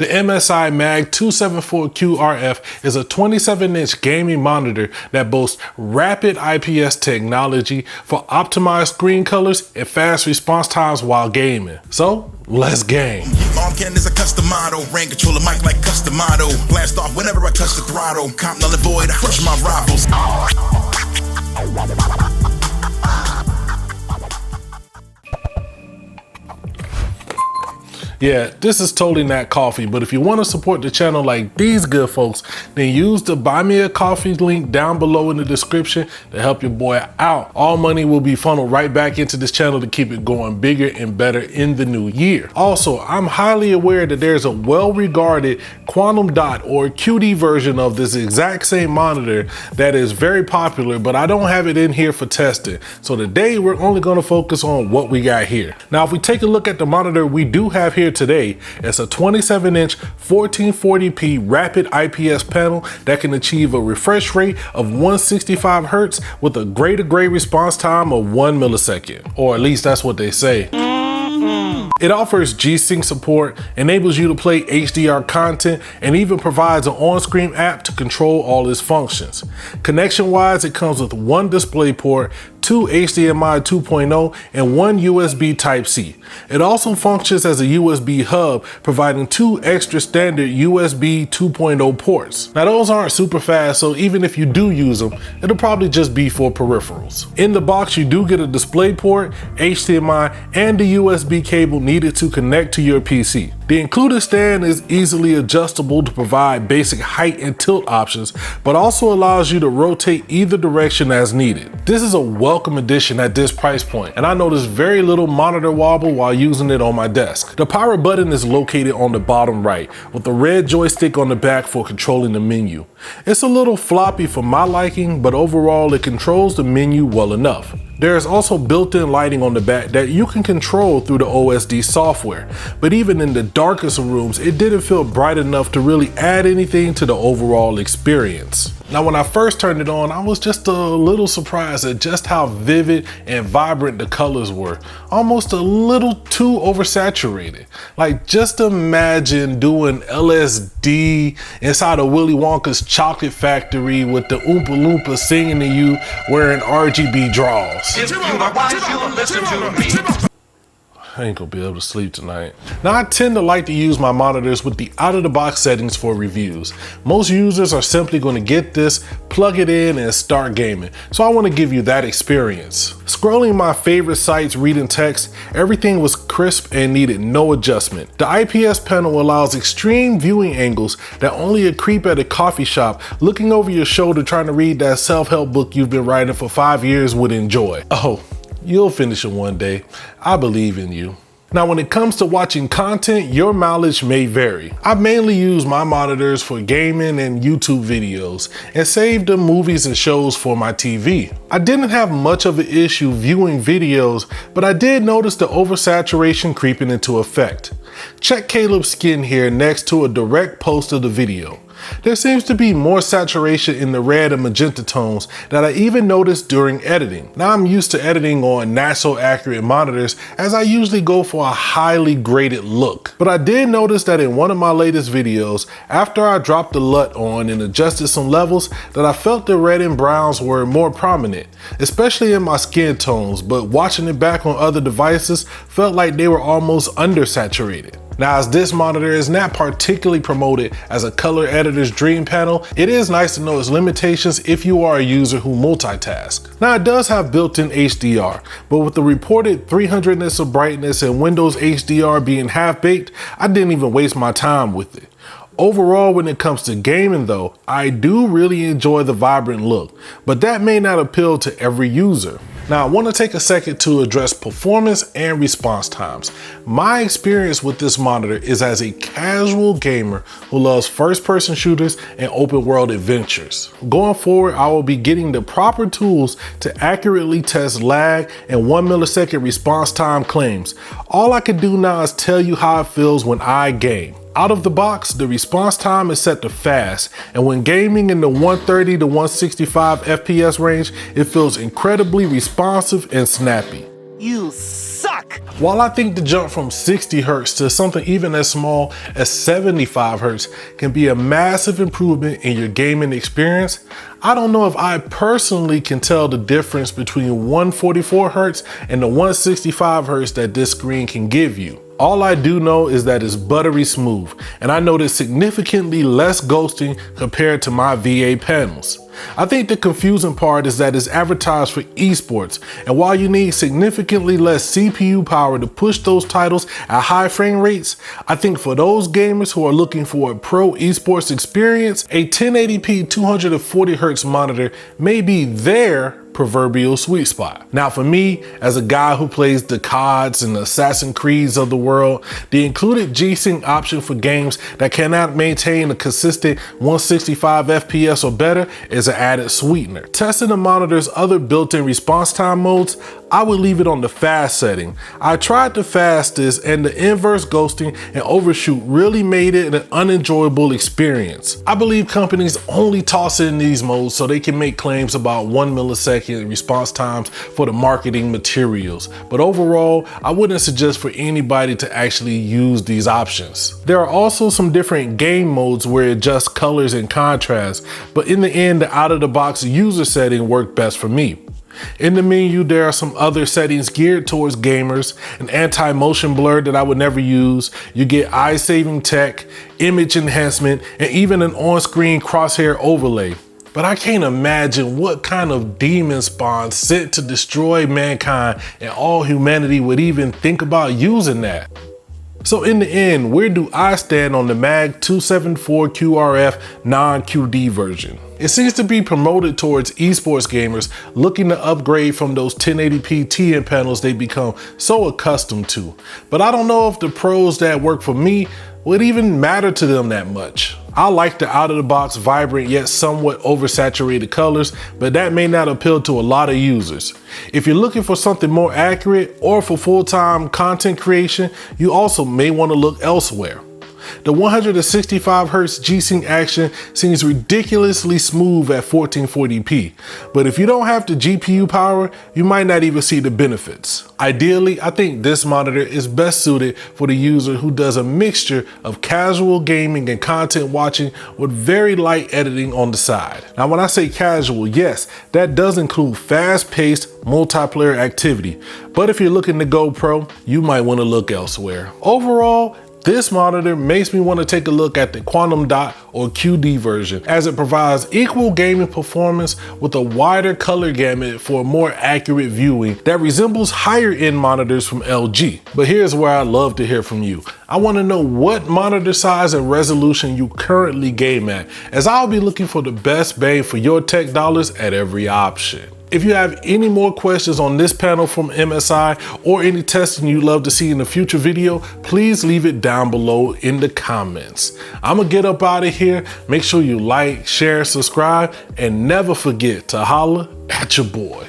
The MSI MAG274QRF is a 27-inch gaming monitor that boasts rapid IPS technology for optimized screen colors and fast response times while gaming. So, let's game. Arm cannon is a custom model. Rain controller mic like custom model. Blast off whenever I touch the throttle. Comp null and void, I crush my rivals. Yeah, this is totally not coffee, but if you want to support the channel like these good folks, then use the Buy Me a Coffee link down below in the description to help your boy out. All money will be funneled right back into this channel to keep it going bigger and better in the new year. Also, I'm highly aware that there's a well-regarded quantum dot or QD version of this exact same monitor that is very popular, but I don't have it in here for testing. So today we're only going to focus on what we got here. Now, if we take a look at the monitor we do have here today, it's a 27-inch 1440p rapid IPS panel that can achieve a refresh rate of 165 Hz with a gray to gray response time of 1 millisecond, or at least that's what they say. It offers G-Sync support, enables you to play HDR content, and even provides an on-screen app to control all its functions. Connection-wise, it comes with one display port, 2 HDMI 2.0, and 1 USB Type-C. It also functions as a USB hub, providing 2 extra standard USB 2.0 ports. Now those aren't super fast, so even if you do use them, it'll probably just be for peripherals. In the box, you do get a display port, HDMI, and the USB cable needed to connect to your PC. The included stand is easily adjustable to provide basic height and tilt options, but also allows you to rotate either direction as needed. This is a welcome addition at this price point, and I noticed very little monitor wobble while using it on my desk. The power button is located on the bottom right, with the red joystick on the back for controlling the menu. It's a little floppy for my liking, but overall it controls the menu well enough. There is also built-in lighting on the back that you can control through the OSD software, but even in the darkest of rooms, it didn't feel bright enough to really add anything to the overall experience. Now, when I first turned it on, I was just a little surprised at just how vivid and vibrant the colors were. Almost a little too oversaturated. Like, just imagine doing LSD inside of Willy Wonka's chocolate factory with the Oompa Loompa singing to you wearing RGB draws. If you are wise, you'll listen to me. I ain't gonna be able to sleep tonight. Now, I tend to like to use my monitors with the out-of-the-box settings for reviews. Most users are simply gonna get this, plug it in, and start gaming. So I wanna give you that experience. Scrolling my favorite sites, reading text, everything was crisp and needed no adjustment. The IPS panel allows extreme viewing angles that only a creep at a coffee shop looking over your shoulder trying to read that self-help book you've been writing for 5 years would enjoy. Oh, you'll finish it one day. I believe in you. Now, when it comes to watching content, your mileage may vary. I mainly use my monitors for gaming and YouTube videos and save the movies and shows for my TV. I didn't have much of an issue viewing videos, but I did notice the oversaturation creeping into effect. Check Caleb's skin here next to a direct post of the video. There seems to be more saturation in the red and magenta tones that I even noticed during editing. Now, I'm used to editing on not so accurate monitors, as I usually go for a highly graded look. But I did notice that in one of my latest videos, after I dropped the LUT on and adjusted some levels, that I felt the red and browns were more prominent, especially in my skin tones, but watching it back on other devices felt like they were almost undersaturated. Now, as this monitor is not particularly promoted as a color editor's dream panel, it is nice to know its limitations if you are a user who multitask. Now, it does have built-in HDR, but with the reported 300 nits of brightness and Windows HDR being half-baked, I didn't even waste my time with it. Overall, when it comes to gaming though, I do really enjoy the vibrant look, but that may not appeal to every user. Now, I want to take a second to address performance and response times. My experience with this monitor is as a casual gamer who loves first-person shooters and open-world adventures. Going forward, I will be getting the proper tools to accurately test lag and 1 millisecond response time claims. All I can do now is tell you how it feels when I game. Out of the box, the response time is set to fast, and when gaming in the 130 to 165 FPS range, it feels incredibly responsive and snappy. You suck! Work. While I think the jump from 60 Hz to something even as small as 75 Hz can be a massive improvement in your gaming experience, I don't know if I personally can tell the difference between 144 Hz and the 165 Hz that this screen can give you. All I do know is that it's buttery smooth, and I noticed significantly less ghosting compared to my VA panels. I think the confusing part is that it's advertised for esports, and while you need significantly less CPU power to push those titles at high frame rates, I think for those gamers who are looking for a pro esports experience, a 1080p 240Hz monitor may be their proverbial sweet spot. Now for me, as a guy who plays the CODs and the Assassin's Creeds of the world, the included G-Sync option for games that cannot maintain a consistent 165 FPS or better is an added sweetener. Testing the monitor's other built-in response time modes, I would leave it on the fast setting. I tried the fastest, and the inverse ghosting and overshoot really made it an unenjoyable experience. I believe companies only toss in these modes so they can make claims about 1 millisecond response times for the marketing materials. But overall, I wouldn't suggest for anybody to actually use these options. There are also some different game modes where it adjusts colors and contrast, but in the end, the out-of-the-box user setting worked best for me. In the menu, there are some other settings geared towards gamers, an anti-motion blur that I would never use. You get eye-saving tech, image enhancement, and even an on-screen crosshair overlay. But I can't imagine what kind of demon spawn sent to destroy mankind and all humanity would even think about using that. So in the end, where do I stand on the MAG274QRF non-QD version? It seems to be promoted towards esports gamers looking to upgrade from those 1080p TN panels they become so accustomed to. But I don't know if the pros that work for me would even matter to them that much. I like the out-of-the-box vibrant yet somewhat oversaturated colors, but that may not appeal to a lot of users. If you're looking for something more accurate or for full-time content creation, you also may want to look elsewhere. The 165Hz G-Sync action seems ridiculously smooth at 1440p, but if you don't have the GPU power, you might not even see the benefits. Ideally, I think this monitor is best suited for the user who does a mixture of casual gaming and content watching with very light editing on the side. Now when I say casual, yes, that does include fast-paced multiplayer activity, but if you're looking to go pro, you might want to look elsewhere. Overall, this monitor makes me want to take a look at the Quantum Dot or QD version, as it provides equal gaming performance with a wider color gamut for more accurate viewing that resembles higher end monitors from LG. But here's where I'd love to hear from you. I want to know what monitor size and resolution you currently game at, as I'll be looking for the best bang for your tech dollars at every option. If you have any more questions on this panel from MSI or any testing you'd love to see in a future video, please leave it down below in the comments. I'm gonna get up out of here. Make sure you like, share, subscribe, and never forget to holla at your boy.